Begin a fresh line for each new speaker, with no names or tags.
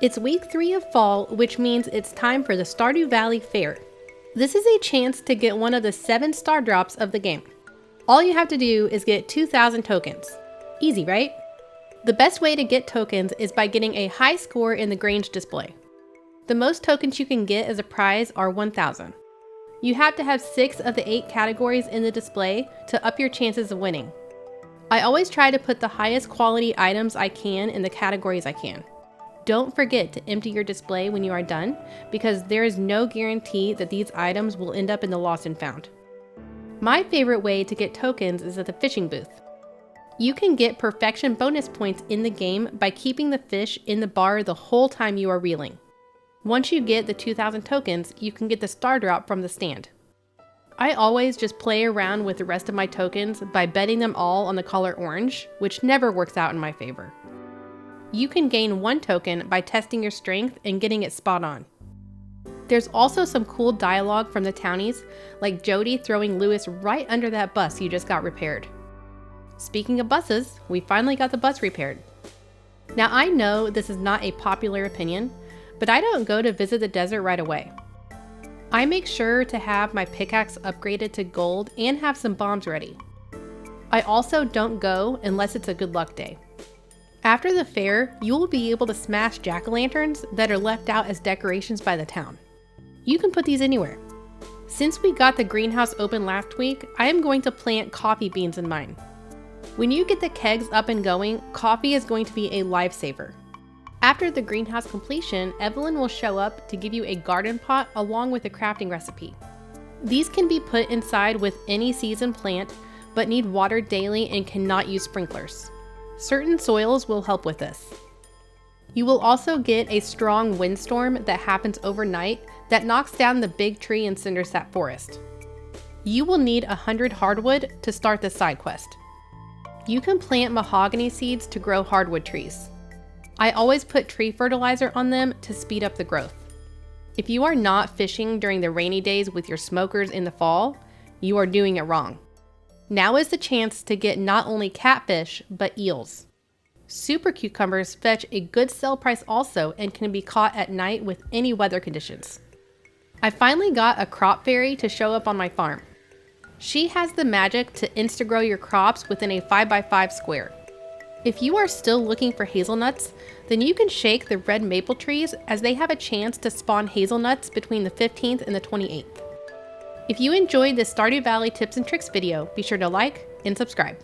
It's week 3 of fall, which means it's time for the Stardew Valley Fair. This is a chance to get one of the 7 star drops of the game. All you have to do is get 2,000 tokens. Easy, right? The best way to get tokens is by getting a high score in the Grange display. The most tokens you can get as a prize are 1,000. You have to have 6 of the 8 categories in the display to up your chances of winning. I always try to put the highest quality items I can in the categories I can. Don't forget to empty your display when you are done, because there is no guarantee that these items will end up in the lost and found. My favorite way to get tokens is at the fishing booth. You can get perfection bonus points in the game by keeping the fish in the bar the whole time you are reeling. Once you get the 2,000 tokens, you can get the star drop from the stand. I always just play around with the rest of my tokens by betting them all on the color orange, which never works out in my favor. You can gain 1 token by testing your strength and getting it spot on. There's also some cool dialogue from the townies, like Jody throwing Lewis right under that bus you just got repaired. Speaking of buses, we finally got the bus repaired. Now I know this is not a popular opinion, but I don't go to visit the desert right away. I make sure to have my pickaxe upgraded to gold and have some bombs ready. I also don't go unless it's a good luck day. After the fair, you will be able to smash jack-o'-lanterns that are left out as decorations by the town. You can put these anywhere. Since we got the greenhouse open last week, I am going to plant coffee beans in mine. When you get the kegs up and going, coffee is going to be a lifesaver. After the greenhouse completion, Evelyn will show up to give you a garden pot along with a crafting recipe. These can be put inside with any season plant, but need watered daily and cannot use sprinklers. Certain soils will help with this. You will also get a strong windstorm that happens overnight that knocks down the big tree in Cindersap Forest. You will need 100 hardwood to start this side quest. You can plant mahogany seeds to grow hardwood trees. I always put tree fertilizer on them to speed up the growth. If you are not fishing during the rainy days with your smokers in the fall, you are doing it wrong. Now is the chance to get not only catfish, but eels. Super cucumbers fetch a good sell price also and can be caught at night with any weather conditions. I finally got a crop fairy to show up on my farm. She has the magic to insta-grow your crops within a 5x5 square. If you are still looking for hazelnuts, then you can shake the red maple trees as they have a chance to spawn hazelnuts between the 15th and the 28th. If you enjoyed this Stardew Valley tips and tricks video, be sure to like and subscribe.